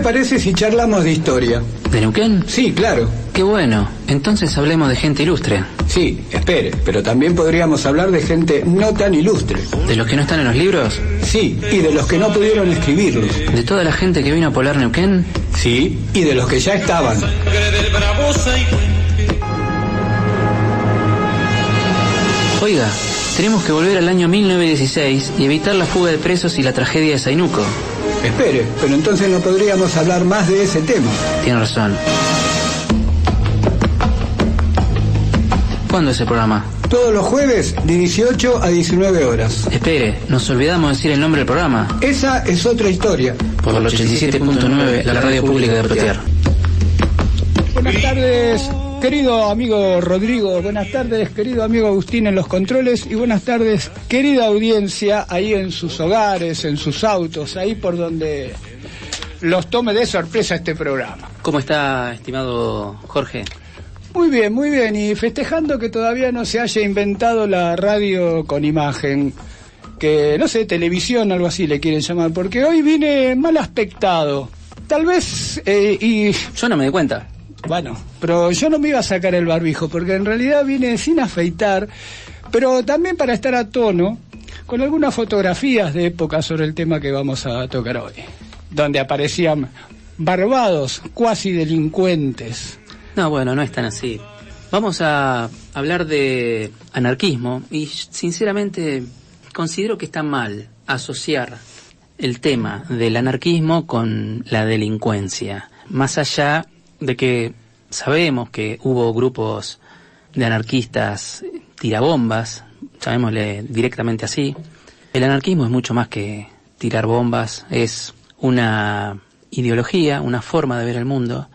parece si charlamos de historia? ¿De Neuquén? Sí, claro. Qué bueno. Entonces hablemos de gente ilustre. Sí, espere, pero también podríamos hablar de gente no tan ilustre. ¿De los que no están en los libros? Sí, y de los que no pudieron escribirlos. ¿De toda la gente que vino a poblar Neuquén? Sí, y de los que ya estaban. Oiga, tenemos que volver al año 1916 y evitar la fuga de presos y la tragedia de Zainuco. Espere, pero entonces no podríamos hablar más de ese tema. Tiene razón. ¿Cuándo es el programa? Todos los jueves de 18 a 19 horas. Espere, nos olvidamos de decir el nombre del programa. Esa es otra historia. Por el 87.9, la radio pública de Protear. Buenas tardes, querido amigo Rodrigo. Buenas tardes, querido amigo Agustín en los controles. Y buenas tardes, querida audiencia, ahí en sus hogares, en sus autos, ahí por donde los tome de sorpresa este programa. ¿Cómo está, estimado Jorge? Muy bien, y festejando que todavía no se haya inventado la radio con imagen, que no sé, televisión, algo así le quieren llamar, porque hoy vine mal aspectado, tal vez, y... Yo no me di cuenta. Bueno, pero yo no me iba a sacar el barbijo, porque en realidad vine sin afeitar, pero también para estar a tono, con algunas fotografías de época sobre el tema que vamos a tocar hoy, donde aparecían barbados, cuasi delincuentes. No, bueno, no es tan así. Vamos a hablar de anarquismo y sinceramente considero que está mal asociar el tema del anarquismo con la delincuencia. Más allá de que sabemos que hubo grupos de anarquistas tirabombas, llamémosle directamente así, el anarquismo es mucho más que tirar bombas, es una ideología, una forma de ver el mundo.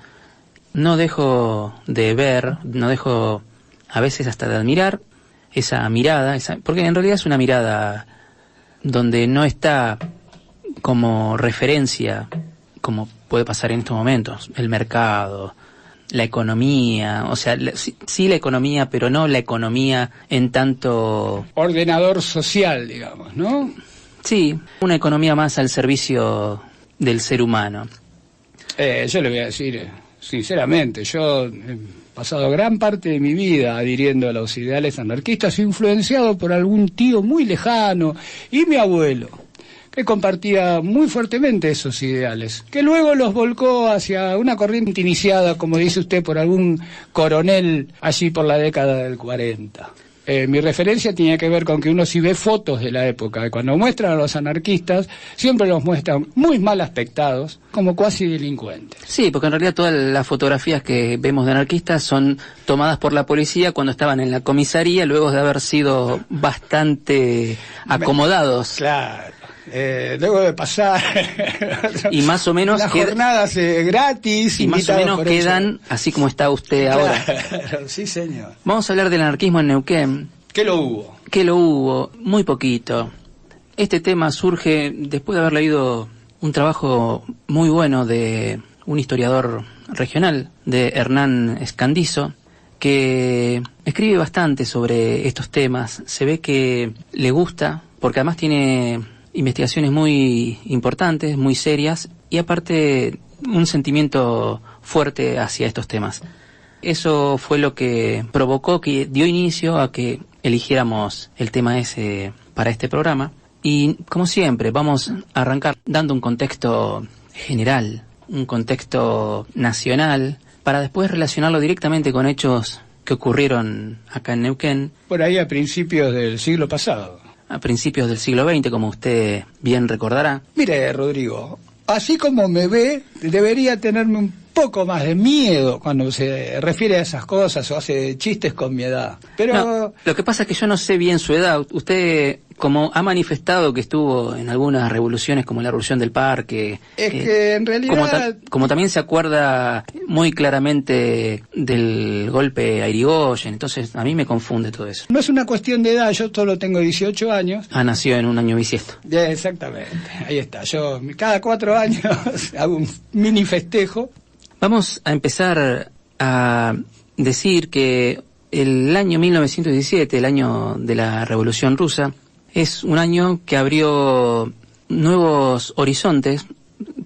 No dejo de ver, no dejo a veces hasta de admirar esa mirada, porque en realidad es una mirada donde no está como referencia, como puede pasar en estos momentos, el mercado, la economía, o sea, sí la economía, pero no la economía en tanto... Ordenador social, digamos, ¿no? Sí, una economía más al servicio del ser humano. Yo le voy a decir... Sinceramente, yo he pasado gran parte de mi vida adhiriendo a los ideales anarquistas, influenciado por algún tío muy lejano y mi abuelo, que compartía muy fuertemente esos ideales, que luego los volcó hacia una corriente iniciada, como dice usted, por algún coronel allí por la década del 40. Mi referencia tenía que ver con que uno si ve fotos de la época, cuando muestran a los anarquistas, siempre los muestran muy mal aspectados, como cuasi delincuentes. Sí, porque en realidad todas las fotografías que vemos de anarquistas son tomadas por la policía cuando estaban en la comisaría, luego de haber sido bastante acomodados. Claro. Luego de pasar y más o menos las jornadas gratis y más o menos quedan eso. Así como está usted ahora. Claro, sí señor. Vamos a hablar del anarquismo en Neuquén. ¿Qué lo hubo? ¿Qué lo hubo? Muy poquito. Este tema surge después de haber leído un trabajo muy bueno de un historiador regional, de Hernán Escandizo, que escribe bastante sobre estos temas. Se ve que le gusta, porque además tiene investigaciones muy importantes, muy serias, y aparte un sentimiento fuerte hacia estos temas. Eso fue lo que provocó, que dio inicio a que eligiéramos el tema ese para este programa. Y como siempre, vamos a arrancar dando un contexto general, un contexto nacional, para después relacionarlo directamente con hechos que ocurrieron acá en Neuquén. Por ahí a principios del siglo pasado. A principios del siglo XX, como usted bien recordará. Mire, Rodrigo, así como me ve, debería tenerme un poco más de miedo cuando se refiere a esas cosas o hace chistes con mi edad. Pero no, lo que pasa es que yo no sé bien su edad. Usted, como ha manifestado que estuvo en algunas revoluciones como la Revolución del Parque, es que en realidad... Como también se acuerda muy claramente del golpe a Irigoyen, entonces a mí me confunde todo eso. No es una cuestión de edad, yo solo tengo 18 años. Nació en un año bisiesto. Exactamente, ahí está. Yo cada 4 años hago un mini festejo. Vamos a empezar a decir que el año 1917, el año de la Revolución Rusa, es un año que abrió nuevos horizontes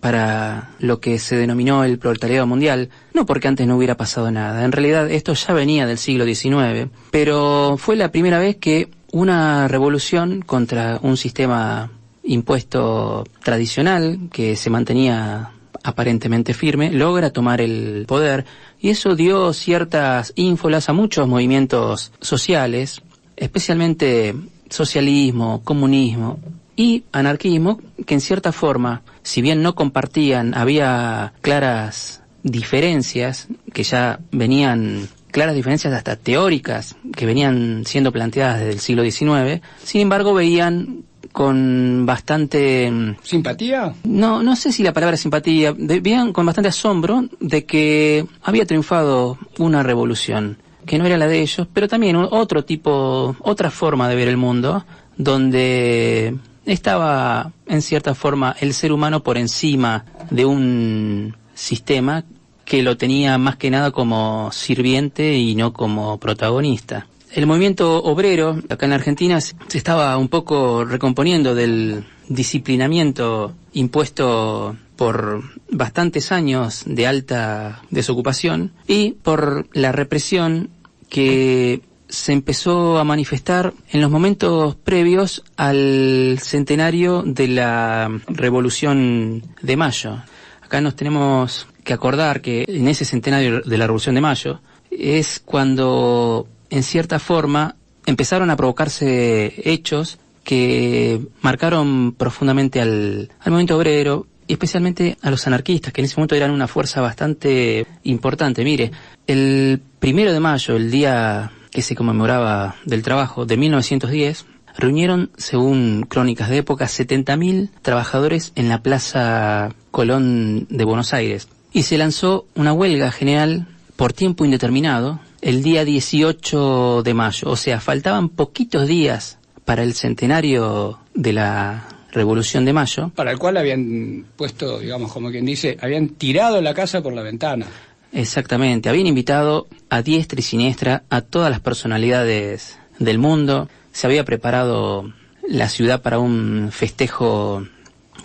para lo que se denominó el proletariado mundial, no porque antes no hubiera pasado nada, en realidad esto ya venía del siglo XIX, pero fue la primera vez que una revolución contra un sistema impuesto tradicional que se mantenía aparentemente firme, logra tomar el poder, y eso dio ciertas ínfolas a muchos movimientos sociales, especialmente socialismo, comunismo y anarquismo, que en cierta forma, si bien no compartían, había claras diferencias que ya venían, claras diferencias hasta teóricas, que venían siendo planteadas desde el siglo XIX, sin embargo veían con bastante... ¿Simpatía? No sé si la palabra simpatía, veían con bastante asombro de que había triunfado una revolución, que no era la de ellos, pero también otra forma de ver el mundo, donde estaba en cierta forma el ser humano por encima de un sistema que lo tenía más que nada como sirviente y no como protagonista. El movimiento obrero acá en Argentina se estaba un poco recomponiendo del disciplinamiento impuesto por bastantes años de alta desocupación y por la represión que se empezó a manifestar en los momentos previos al centenario de la Revolución de Mayo. Acá nos tenemos que acordar que en ese centenario de la Revolución de Mayo es cuando, en cierta forma, empezaron a provocarse hechos que marcaron profundamente al movimiento obrero y especialmente a los anarquistas, que en ese momento eran una fuerza bastante importante. Mire, el 1 de mayo, el día que se conmemoraba del trabajo de 1910, reunieron, según crónicas de época, 70.000 trabajadores en la Plaza Colón de Buenos Aires. Y se lanzó una huelga general por tiempo indeterminado el día 18 de mayo. O sea, faltaban poquitos días para el centenario de la Revolución de Mayo. Para el cual habían puesto, digamos, como quien dice, habían tirado la casa por la ventana. Exactamente, habían invitado a diestra y siniestra a todas las personalidades del mundo. Se había preparado la ciudad para un festejo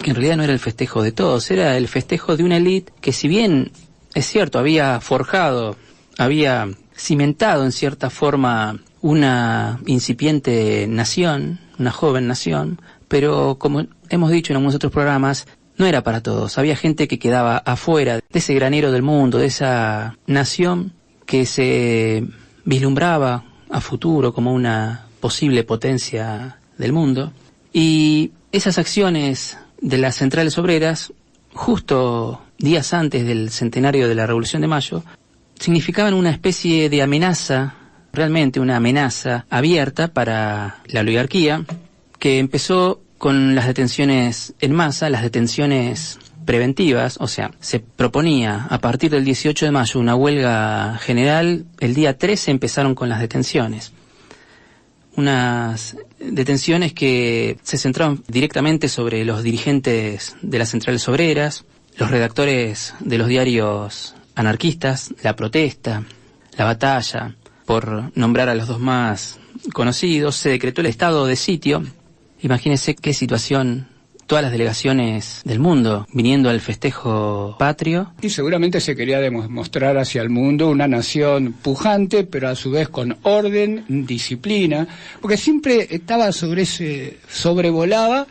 que en realidad no era el festejo de todos, era el festejo de una élite que, si bien es cierto, había forjado, había cimentado en cierta forma una incipiente nación, una joven nación, pero como hemos dicho en algunos otros programas, no era para todos. Había gente que quedaba afuera de ese granero del mundo, de esa nación que se vislumbraba a futuro como una posible potencia del mundo. Y esas acciones de las centrales obreras, justo días antes del centenario de la Revolución de Mayo, significaban una especie de amenaza, realmente una amenaza abierta para la oligarquía, que empezó con las detenciones en masa, las detenciones preventivas. O sea, se proponía a partir del 18 de mayo una huelga general. El día 13 empezaron con las detenciones. Unas detenciones que se centraron directamente sobre los dirigentes de las centrales obreras, los redactores de los diarios anarquistas, La Protesta, La Batalla, por nombrar a los dos más conocidos. Se decretó el estado de sitio. Imagínense qué situación, todas las delegaciones del mundo viniendo al festejo patrio. Y seguramente se quería demostrar hacia el mundo una nación pujante, pero a su vez con orden, disciplina, porque siempre estaba sobrevolaba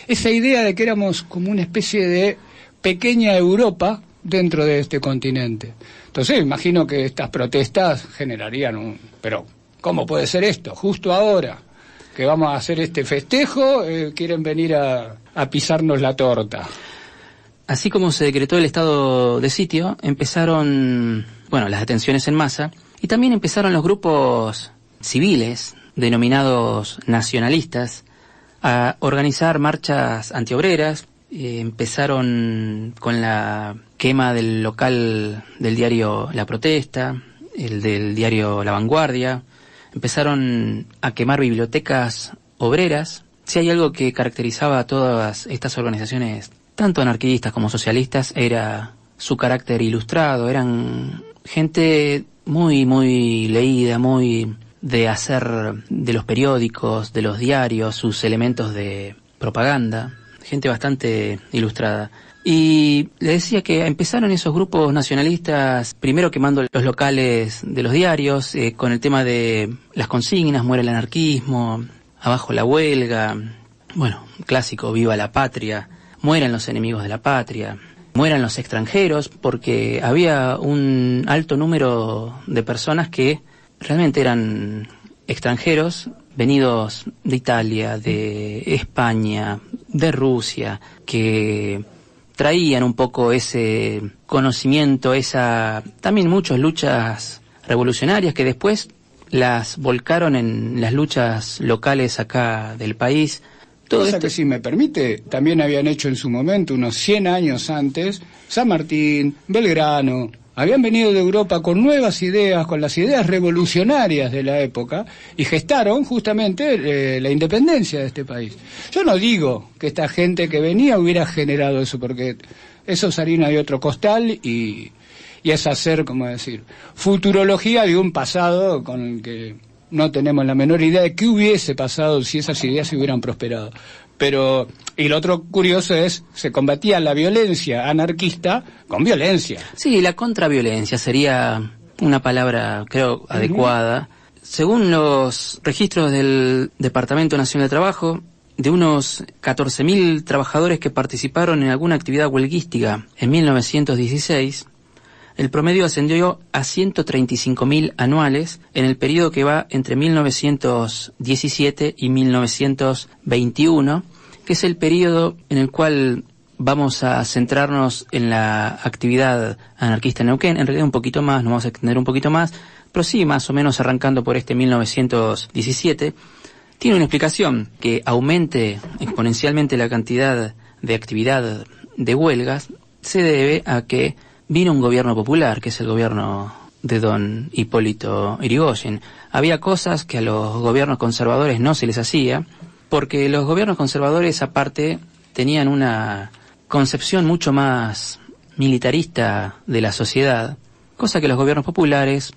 esa idea de que éramos como una especie de pequeña Europa dentro de este continente. Entonces imagino que estas protestas generarían pero ¿cómo puede ser esto? Justo ahora que vamos a hacer este festejo, quieren venir a pisarnos la torta. Así como se decretó el estado de sitio, empezaron, las detenciones en masa, y también empezaron los grupos civiles, denominados nacionalistas, a organizar marchas antiobreras. Empezaron con la quema del local del diario La Protesta, el del diario La Vanguardia. Empezaron a quemar bibliotecas obreras. Si hay algo que caracterizaba a todas estas organizaciones, tanto anarquistas como socialistas, era su carácter ilustrado. Eran gente muy, muy leída, muy de hacer de los periódicos, de los diarios, sus elementos de propaganda. gente bastante ilustrada. Y le decía que empezaron esos grupos nacionalistas, primero quemando los locales de los diarios, con el tema de las consignas, muere el anarquismo, abajo la huelga, bueno, clásico, viva la patria, mueran los enemigos de la patria, mueran los extranjeros, porque había un alto número de personas que realmente eran extranjeros, venidos de Italia, de España, de Rusia, que traían un poco ese conocimiento, también muchas luchas revolucionarias que después las volcaron en las luchas locales acá del país. Todo cosa que, si me permite, también habían hecho en su momento, unos 100 años antes, San Martín, Belgrano. Habían venido de Europa con nuevas ideas, con las ideas revolucionarias de la época, y gestaron justamente la independencia de este país. Yo no digo que esta gente que venía hubiera generado eso, porque eso es harina de otro costal y es hacer, como decir, futurología de un pasado con el que no tenemos la menor idea de qué hubiese pasado si esas ideas se hubieran prosperado. Pero, y lo otro curioso es, se combatía la violencia anarquista con violencia. Sí, la contraviolencia sería una palabra, creo, adecuada. Según los registros del Departamento Nacional de Trabajo, de unos 14.000 trabajadores que participaron en alguna actividad huelguística en 1916, el promedio ascendió a 135.000 anuales en el periodo que va entre 1917 y 1921, que es el periodo en el cual vamos a centrarnos en la actividad anarquista en Neuquén. En realidad un poquito más, nos vamos a extender un poquito más, pero sí, más o menos arrancando por este 1917. Tiene una explicación: que aumente exponencialmente la cantidad de actividad de huelgas se debe a que vino un gobierno popular, que es el gobierno de don Hipólito Yrigoyen. Había cosas que a los gobiernos conservadores no se les hacía, porque los gobiernos conservadores aparte tenían una concepción mucho más militarista de la sociedad, cosa que los gobiernos populares,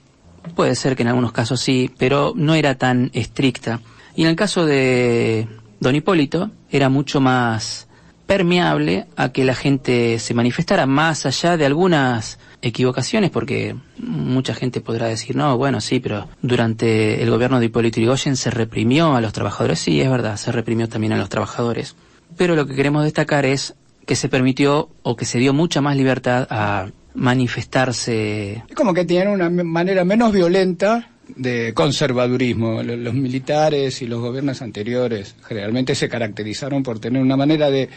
puede ser que en algunos casos sí, pero no era tan estricta. Y en el caso de don Hipólito era mucho más permeable a que la gente se manifestara, más allá de algunas equivocaciones, porque mucha gente podrá decir, no, bueno, sí, pero durante el gobierno de Hipólito Yrigoyen se reprimió a los trabajadores. Sí, es verdad, se reprimió también a los trabajadores, pero lo que queremos destacar es que se permitió o que se dio mucha más libertad a manifestarse. Es como que tenían una manera menos violenta de conservadurismo. Los militares y los gobiernos anteriores generalmente se caracterizaron por tener una manera de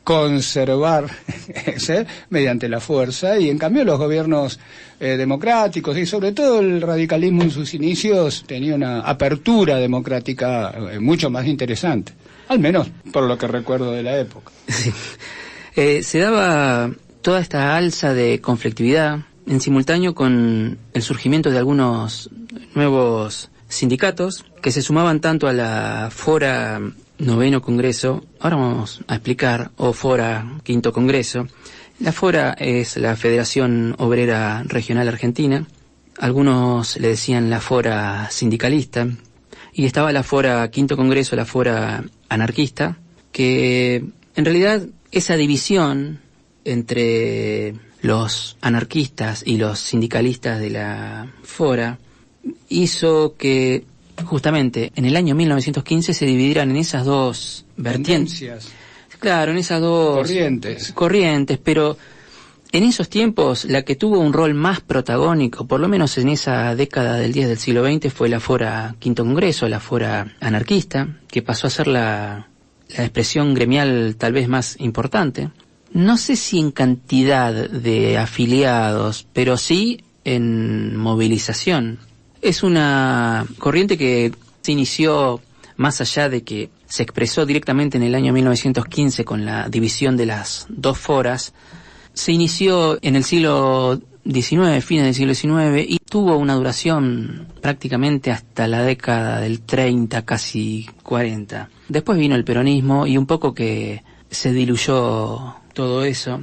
conservar mediante la fuerza, y en cambio los gobiernos democráticos y sobre todo el radicalismo en sus inicios tenía una apertura democrática mucho más interesante, al menos por lo que recuerdo de la época. Sí. Se daba toda esta alza de conflictividad en simultáneo con el surgimiento de algunos nuevos sindicatos que se sumaban tanto a la Fora Noveno Congreso, ahora vamos a explicar, o Fora Quinto Congreso. La Fora es la Federación Obrera Regional Argentina, algunos le decían la Fora Sindicalista, y estaba la Fora Quinto Congreso, la Fora Anarquista, que en realidad esa división entre los anarquistas y los sindicalistas de la Fora hizo que justamente en el año 1915 se dividieran en esas dos vertientes. Claro, en esas dos corrientes, pero en esos tiempos la que tuvo un rol más protagónico, por lo menos en esa década del 10 del siglo XX, fue la Fora Quinto Congreso, la Fora Anarquista, que pasó a ser la expresión gremial tal vez más importante. No sé si en cantidad de afiliados, pero sí en movilización. Es una corriente que se inició más allá de que se expresó directamente en el año 1915 con la división de las dos foras. Se inició en el siglo XIX, fines del siglo XIX, y tuvo una duración prácticamente hasta la década del 30, casi 40. Después vino el peronismo y un poco que se diluyó todo eso.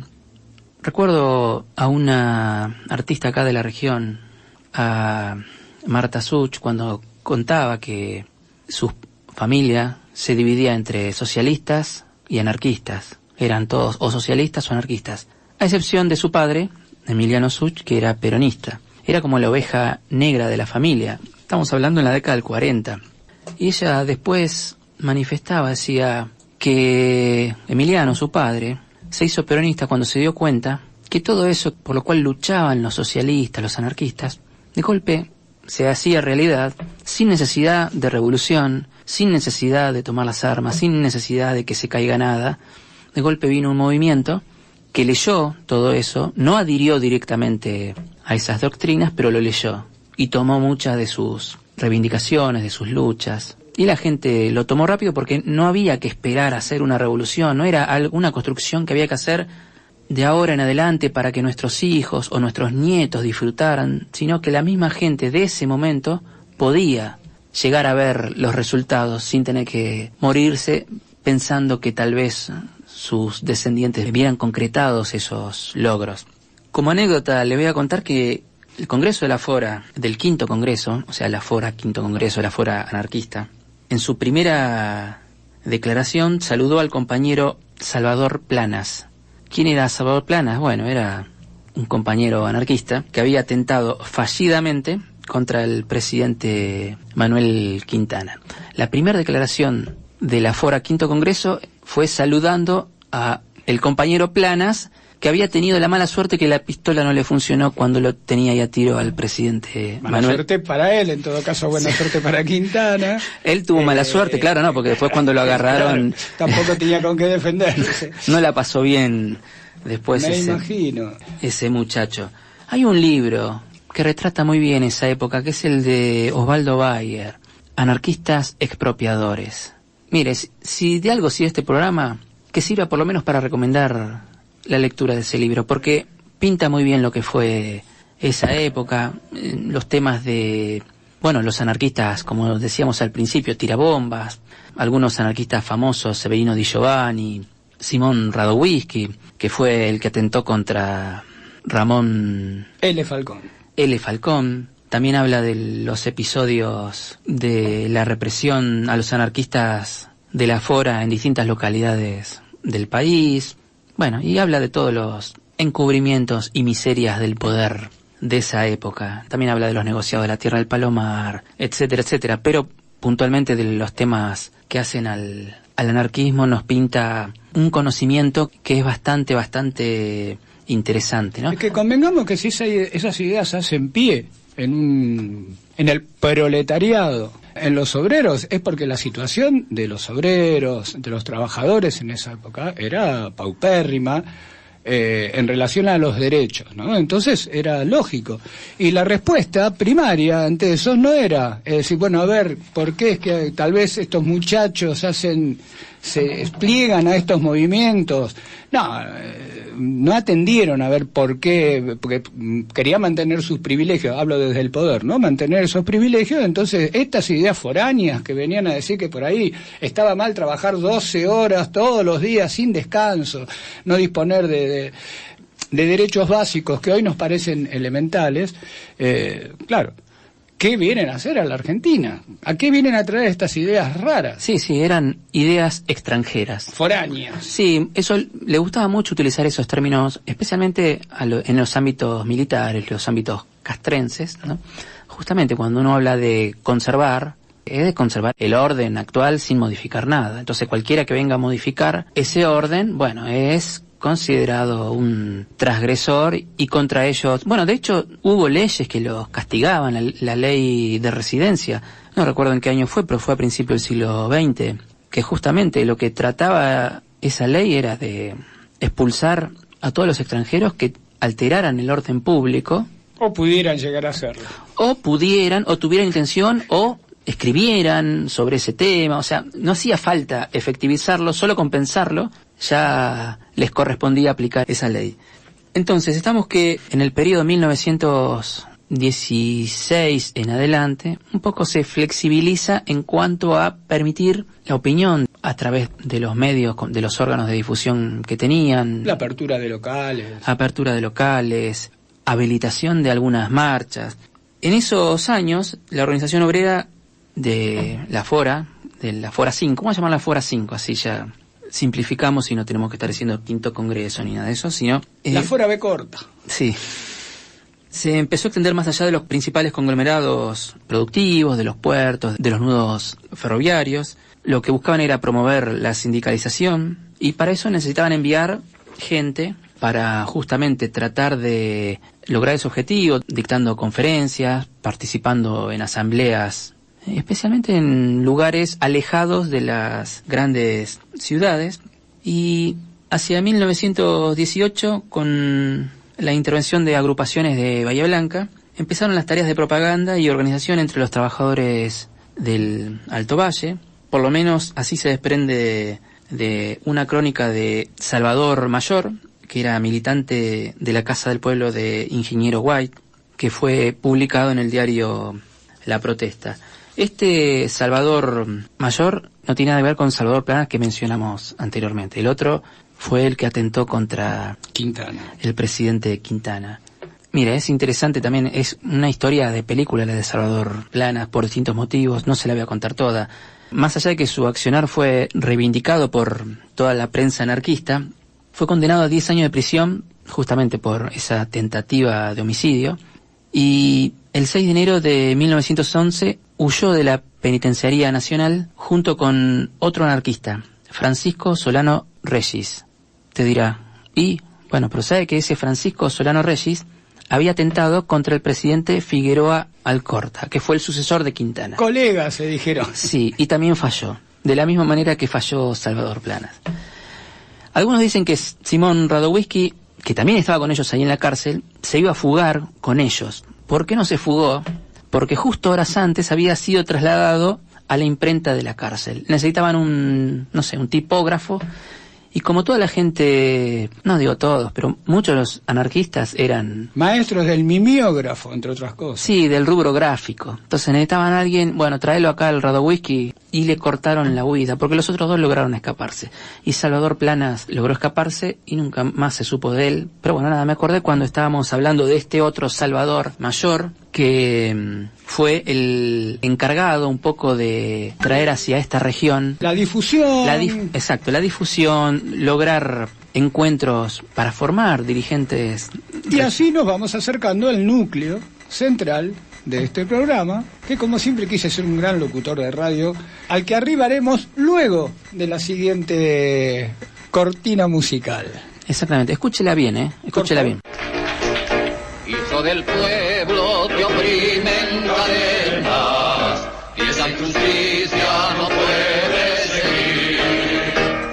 Recuerdo a una artista acá de la región, a Marta Such, cuando contaba que su familia se dividía entre socialistas y anarquistas. Eran todos o socialistas o anarquistas, a excepción de su padre, Emiliano Such, que era peronista. Era como la oveja negra de la familia. Estamos hablando en la década del 40. Y ella después manifestaba, decía que Emiliano, su padre, se hizo peronista cuando se dio cuenta que todo eso por lo cual luchaban los socialistas, los anarquistas, de golpe se hacía realidad sin necesidad de revolución, sin necesidad de tomar las armas, sin necesidad de que se caiga nada. De golpe vino un movimiento que leyó todo eso, no adhirió directamente a esas doctrinas, pero lo leyó y tomó muchas de sus reivindicaciones, de sus luchas. Y la gente lo tomó rápido porque no había que esperar a hacer una revolución, no era una construcción que había que hacer de ahora en adelante para que nuestros hijos o nuestros nietos disfrutaran, sino que la misma gente de ese momento podía llegar a ver los resultados sin tener que morirse pensando que tal vez sus descendientes vieran concretados esos logros. Como anécdota le voy a contar que el Congreso de la Fora, del Quinto Congreso, o sea, la Fora, Quinto Congreso, la Fora anarquista, en su primera declaración saludó al compañero Salvador Planas. ¿Quién era Salvador Planas? Bueno, era un compañero anarquista que había atentado fallidamente contra el presidente Manuel Quintana. La primera declaración de la Fora Quinto Congreso fue saludando a el compañero Planas, que había tenido la mala suerte que la pistola no le funcionó cuando lo tenía ahí a tiro al presidente mala Manuel. Suerte para él, en todo caso buena suerte para Quintana. Él tuvo mala suerte, claro, no, porque después cuando lo agarraron... Claro, tampoco tenía con qué defenderse. No la pasó bien después imagino. Ese muchacho. Hay un libro que retrata muy bien esa época, que es el de Osvaldo Bayer, Anarquistas Expropiadores. Mire, si de algo sirve este programa, que sirva por lo menos para recomendar la lectura de ese libro, porque pinta muy bien lo que fue esa época, los temas de, bueno, los anarquistas, como decíamos al principio, tirabombas, algunos anarquistas famosos, Severino Di Giovanni, Simón Radowisky, que fue el que atentó contra Ramón L. Falcón. También habla de los episodios de la represión a los anarquistas de la Fora en distintas localidades del país. Bueno, y habla de todos los encubrimientos y miserias del poder de esa época. También habla de los negociados de la Tierra del Palomar, etcétera, etcétera. Pero puntualmente de los temas que hacen al anarquismo nos pinta un conocimiento que es bastante interesante, ¿no? Es que convengamos que si esas ideas hacen pie en el proletariado, en los obreros, es porque la situación de los obreros, de los trabajadores en esa época era paupérrima en relación a los derechos, ¿no? Entonces era lógico. Y la respuesta primaria ante eso no era decir, bueno, a ver, ¿por qué es que tal vez estos muchachos se despliegan a estos movimientos? No atendieron a ver por qué, porque quería mantener sus privilegios, hablo desde el poder, ¿no? Mantener esos privilegios. Entonces estas ideas foráneas que venían a decir que por ahí estaba mal trabajar 12 horas todos los días sin descanso, no disponer de derechos básicos que hoy nos parecen elementales, claro, ¿qué vienen a hacer a la Argentina? ¿A qué vienen a traer estas ideas raras? Sí, eran ideas extranjeras. Foráneas. Sí, eso le gustaba mucho utilizar esos términos, especialmente en los ámbitos militares, los ámbitos castrenses, ¿no? Justamente cuando uno habla de conservar, es de conservar el orden actual sin modificar nada. Entonces cualquiera que venga a modificar ese orden, bueno, es considerado un transgresor y contra ellos, bueno, de hecho hubo leyes que los castigaban, la ley de residencia, no recuerdo en qué año fue, pero fue a principios del siglo XX, que justamente lo que trataba esa ley era de expulsar a todos los extranjeros que alteraran el orden público. O pudieran llegar a hacerlo. O tuvieran intención, o escribieran sobre ese tema, o sea, no hacía falta efectivizarlo, solo con pensarlo ya les correspondía aplicar esa ley. Entonces, estamos que en el periodo 1916 en adelante, un poco se flexibiliza en cuanto a permitir la opinión a través de los medios, de los órganos de difusión que tenían. La apertura de locales, habilitación de algunas marchas. En esos años, la organización obrera de la Fora 5, vamos a llamar la Fora 5, así ya simplificamos y no tenemos que estar diciendo quinto congreso ni nada de eso, sino... la fuera B corta. Sí. Se empezó a extender más allá de los principales conglomerados productivos, de los puertos, de los nudos ferroviarios. Lo que buscaban era promover la sindicalización y para eso necesitaban enviar gente para justamente tratar de lograr ese objetivo, dictando conferencias, participando en asambleas, especialmente en lugares alejados de las grandes ciudades. Y hacia 1918, con la intervención de agrupaciones de Bahía Blanca, empezaron las tareas de propaganda y organización entre los trabajadores del Alto Valle. Por lo menos así se desprende de una crónica de Salvador Mayor, que era militante de la Casa del Pueblo de Ingeniero White, que fue publicado en el diario La Protesta. Este Salvador Mayor no tiene nada que ver con Salvador Planas que mencionamos anteriormente. El otro fue el que atentó contra Quintana, el presidente Quintana. Mira, es interesante también, es una historia de película la de Salvador Planas por distintos motivos, no se la voy a contar toda. Más allá de que su accionar fue reivindicado por toda la prensa anarquista, fue condenado a 10 años de prisión justamente por esa tentativa de homicidio y el 6 de enero de 1911 huyó de la Penitenciaría Nacional junto con otro anarquista, Francisco Solano Regis. Te dirá, y bueno, pero sabe que ese Francisco Solano Regis había atentado contra el presidente Figueroa Alcorta, que fue el sucesor de Quintana. Colegas, se dijeron. Sí, y también falló, de la misma manera que falló Salvador Planas. Algunos dicen que Simón Radowisky, que también estaba con ellos ahí en la cárcel, se iba a fugar con ellos. ¿Por qué no se fugó? Porque justo horas antes había sido trasladado a la imprenta de la cárcel. Necesitaban un tipógrafo. Y como toda la gente, no digo todos, pero muchos de los anarquistas eran... maestros del mimeógrafo, entre otras cosas. Sí, del rubro gráfico. Entonces necesitaban a alguien, bueno, tráelo acá al Radowisky, y le cortaron la huida, porque los otros dos lograron escaparse. Y Salvador Planas logró escaparse y nunca más se supo de él. Pero bueno, nada, me acordé cuando estábamos hablando de este otro Salvador Mayor, que fue el encargado un poco de traer hacia esta región la difusión. Exacto, la difusión, lograr encuentros para formar dirigentes. Y así nos vamos acercando al núcleo central de este programa, que como siempre quise ser un gran locutor de radio, al que arribaremos luego de la siguiente cortina musical. Exactamente, escúchela bien, escúchela bien. Hijo del pueblo te oprimen cadenas y esa injusticia no puede seguir.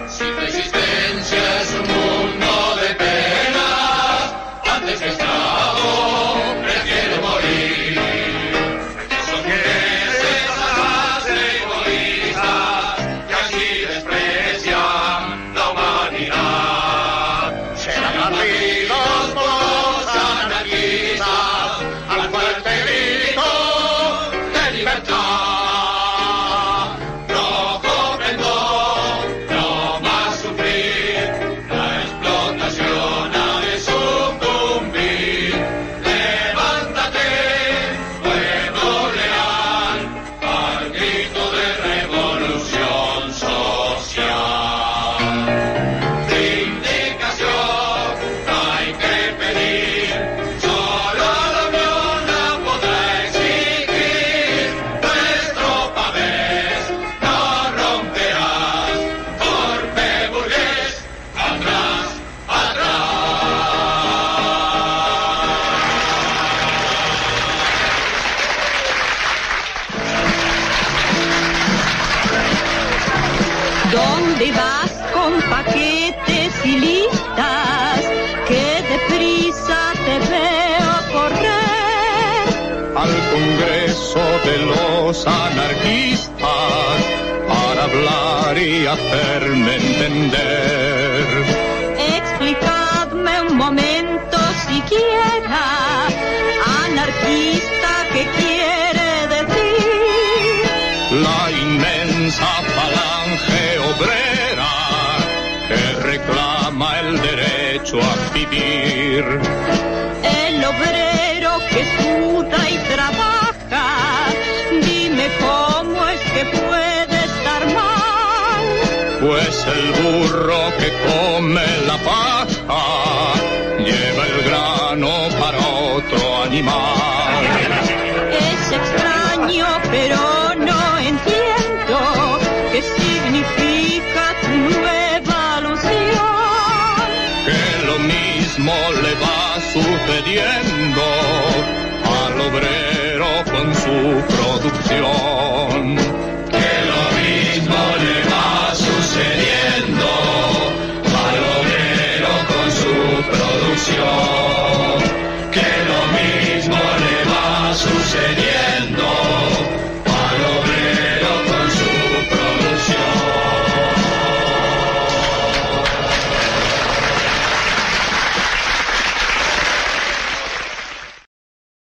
Si tu existencia es un mundo de penas, antes que esclavo prefiero morir. Son esa clase egoísta que así desprecian la humanidad. Serán ardidos por los anarquistas al fuerte grito de libertad. No comprendo, no más sufrir, la explotación ha de sucumbir. Levántate, pueblo leal, al grito de revolución social. Vindicación hay que pedir, solo la unión la podrá exigir. Nuestro pavés no romperás, torpe burgués, atrás, atrás. ¿Dónde vas con paquetes y listas? Que deprisa te veo correr. Al Congreso de los anarquistas para hablar y hacerme entender. Explicadme un momento siquiera, anarquista, ¿qué quiere decir? La inmensa falange obrera que reclama el derecho a vivir. El obrero que suda y trabaja, dime cómo es que puede estar mal. pues el burro que come la paja lleva el grano para otro animal. Es extraño, pero